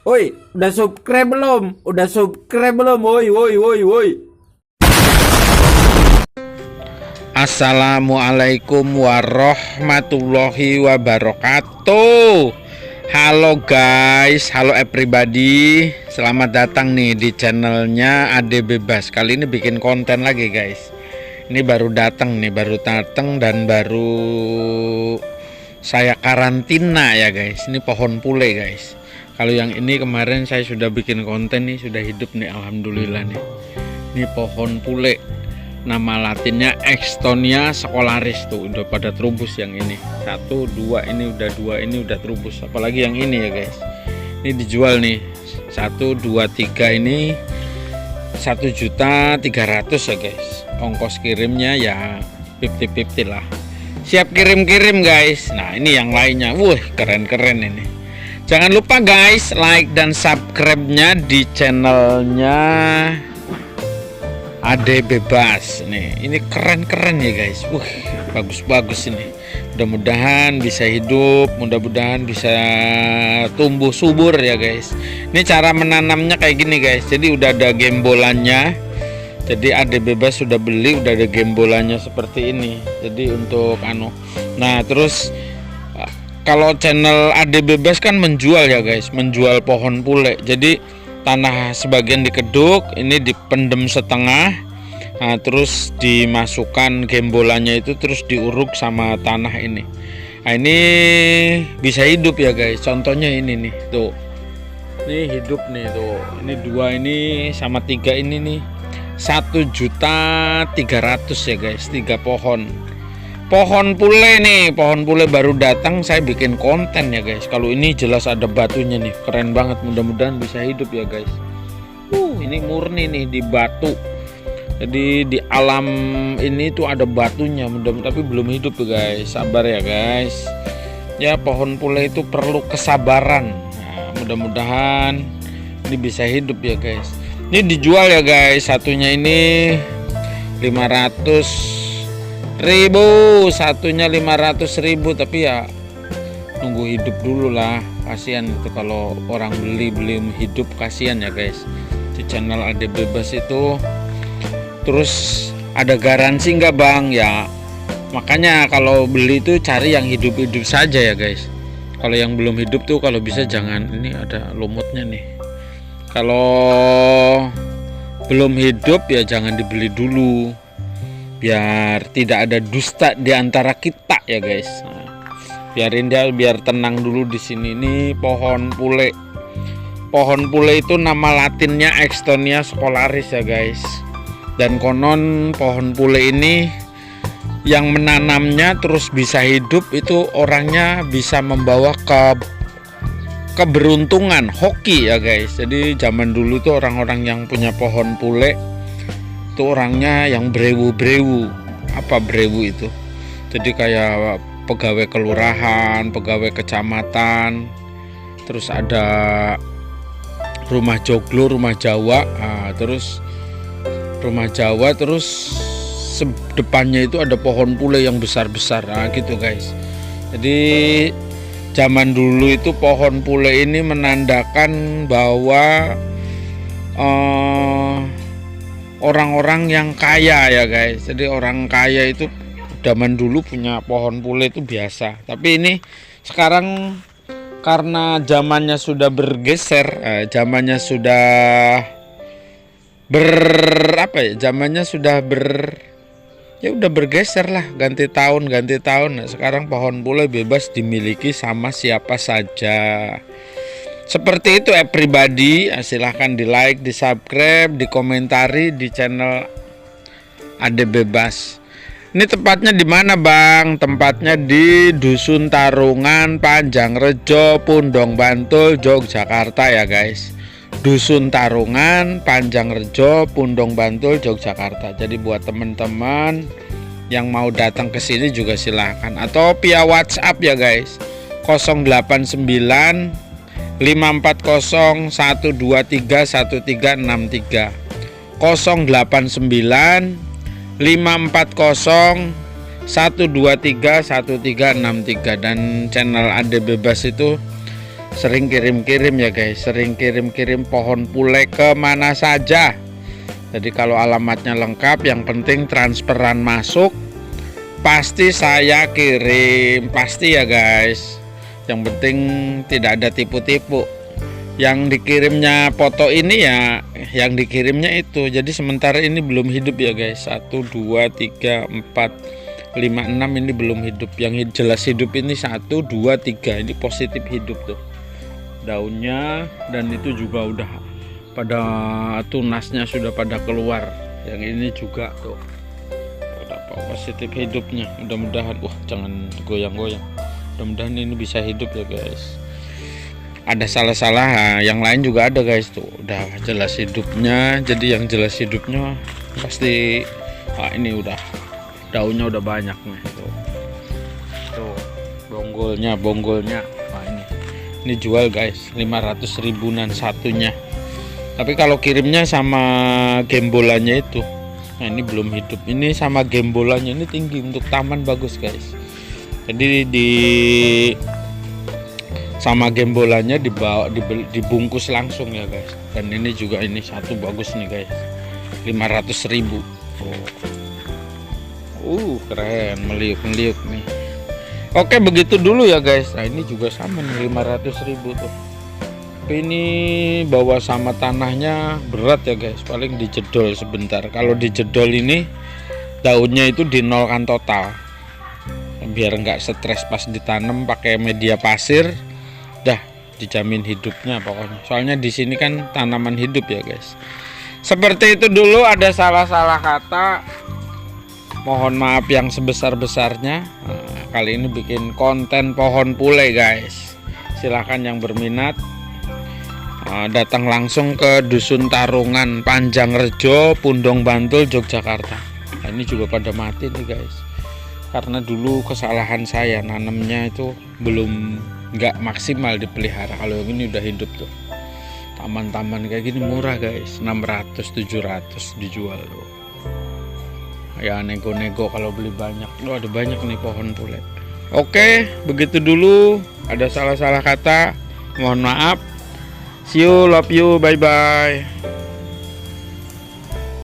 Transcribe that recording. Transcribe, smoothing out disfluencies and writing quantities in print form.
Woi, udah subscribe belum? Udah subscribe belum? Woi, woi, woi, woi. Assalamualaikum warahmatullahi wabarakatuh. Halo guys, halo everybody. Selamat datang nih di channelnya Ade Bebas. Kali ini bikin konten lagi guys. Ini baru datang dan baru saya karantina ya guys. Ini pohon pule guys. Kalau yang ini kemarin saya sudah bikin konten nih, sudah hidup nih, alhamdulillah nih. Ini pohon pule. Nama latinnya Extonia scolaris tuh, udah pada terubus yang ini. 1, 2 ini udah 2 ini udah terubus. Apalagi yang ini ya guys. Ini dijual nih. 1, 2, 3 ini 1.300.000 ya guys. Ongkos kirimnya ya 50-50 lah. Siap kirim-kirim guys. Nah, ini yang lainnya. Wah, keren-keren ini. Jangan lupa guys, like dan subscribe-nya di channelnya Ade Bebas. Nih, ini keren-keren ya guys. Bagus-bagus ini. Mudah-mudahan bisa hidup, mudah-mudahan bisa tumbuh subur ya guys. Ini cara menanamnya kayak gini guys. Jadi udah ada gembolannya. Jadi Ade Bebas sudah beli, udah ada gembolannya seperti ini. Jadi untuk nah terus kalau channel Ade Bebas kan menjual ya guys, menjual pohon pule. Jadi tanah sebagian dikeduk, ini dipendem setengah, nah, terus dimasukkan gembolannya itu, terus diuruk sama tanah ini. Nah, ini bisa hidup ya guys. Contohnya ini nih, tuh. Ini hidup nih tuh. Ini 2 ini sama 3 ini nih. 1.300.000 ya guys, 3 pohon. Pohon pule nih, pohon pule baru datang, saya bikin konten ya guys. Kalau ini jelas ada batunya nih, keren banget. Mudah-mudahan bisa hidup ya guys. Ini murni nih di batu. Jadi di alam ini tuh ada batunya, mudah-mudahan, tapi belum hidup ya guys. Sabar ya guys. Ya, pohon pule itu perlu kesabaran. Nah, mudah-mudahan ini bisa hidup ya guys. Ini dijual ya guys. Satunya ini 500.000, satunya 500.000, tapi ya nunggu hidup dulu lah, kasihan itu kalau orang beli belum hidup, kasihan ya guys. Di channel Ade Bebas itu terus ada garansi nggak bang? Ya makanya kalau beli itu cari yang hidup-hidup saja ya guys. Kalau yang belum hidup tuh kalau bisa jangan. Ini ada lumutnya nih. Kalau belum hidup ya jangan dibeli dulu, biar tidak ada dusta di antara kita ya guys. Nah, biarin dia biar tenang dulu di sini. Ini pohon pule. Pohon pule itu nama latinnya Extonia scolaris ya guys. Dan konon pohon pule ini yang menanamnya terus bisa hidup itu orangnya bisa membawa keberuntungan, hoki ya guys. Jadi zaman dulu tuh orang-orang yang punya pohon pule itu orangnya yang brewu-brewu. Apa brewu itu? Jadi kayak pegawai kelurahan, pegawai kecamatan, terus ada rumah joglo, rumah Jawa. Nah, terus rumah Jawa, terus depannya itu ada pohon pule yang besar-besar. Nah, gitu guys. Jadi zaman dulu itu pohon pule ini menandakan bahwa orang-orang yang kaya ya guys. Jadi orang kaya itu zaman dulu punya pohon pule itu biasa. Tapi ini sekarang karena zamannya sudah bergeser, zamannya sudah ya udah bergeser lah, ganti tahun. Nah, sekarang pohon pule bebas dimiliki sama siapa saja. Seperti itu everybody. Silahkan di like, di subscribe, di komentari di channel Ade Bebas. Ini tempatnya di mana bang? Tempatnya di Dusun Tarungan, Panjangrejo, Pundong Bantul, Yogyakarta ya guys. Dusun Tarungan, Panjangrejo, Pundong Bantul, Yogyakarta. Jadi buat teman-teman yang mau datang ke sini juga silahkan, atau via WhatsApp ya guys. 089 540 123 1363 089 540 1231363 dan channel Ade Bebas itu sering kirim-kirim ya guys, sering kirim-kirim pohon pule kemana saja. Jadi kalau alamatnya lengkap, yang penting transferan masuk, pasti saya kirim, pasti ya guys. Yang penting tidak ada tipu-tipu. Yang dikirimnya foto ini ya, yang dikirimnya itu. Jadi sementara ini belum hidup ya guys. 1, 2, 3, 4, 5, 6 ini belum hidup. Yang jelas hidup ini 1, 2, 3 ini positif hidup tuh. Daunnya dan itu juga udah pada tunasnya sudah pada keluar. Yang ini juga tuh udah positif hidupnya. Mudah-mudahan, wah jangan goyang-goyang. Mudah-mudahan ini bisa hidup ya guys. Ada salah-salah, yang lain juga ada guys tuh. Udah jelas hidupnya. Jadi yang jelas hidupnya pasti, wah ini udah daunnya udah banyak nih tuh. Tuh bonggolnya. Wah ini jual guys 500 ribuan satunya. Tapi kalau kirimnya sama gembolannya itu, nah ini belum hidup. Ini sama gembolannya ini tinggi, untuk taman bagus guys. Jadi sama gembolannya dibawa dibungkus langsung ya guys. Dan ini juga, ini satu bagus nih guys, 500 ribu. Keren, meliuk-meliuk nih. Oke, begitu dulu ya guys. Nah ini juga sama nih 500 ribu tuh. Tapi ini bawa sama tanahnya berat ya guys, paling dijedol sebentar. Kalau dijedol ini daunnya itu dinolkan total, biar nggak stres pas ditanam pakai media pasir. Dah dijamin hidupnya pokoknya. Soalnya di sini kan tanaman hidup ya guys. Seperti itu dulu, ada salah-salah kata, mohon maaf yang sebesar-besarnya. Nah, kali ini bikin konten pohon pule guys. Silahkan yang berminat datang langsung ke Dusun Tarungan, Panjangrejo, Pundong Bantul, Yogyakarta. Nah, ini juga pada mati nih guys, karena dulu kesalahan saya nanamnya itu belum nggak maksimal dipelihara. Kalau yang ini udah hidup tuh, taman-taman kayak gini murah guys, 600-700 dijual tuh. Ya nego-nego kalau beli banyak. Loh, ada banyak nih pohon pule. Oke, begitu dulu. Ada salah-salah kata, mohon maaf. See you, love you, bye bye.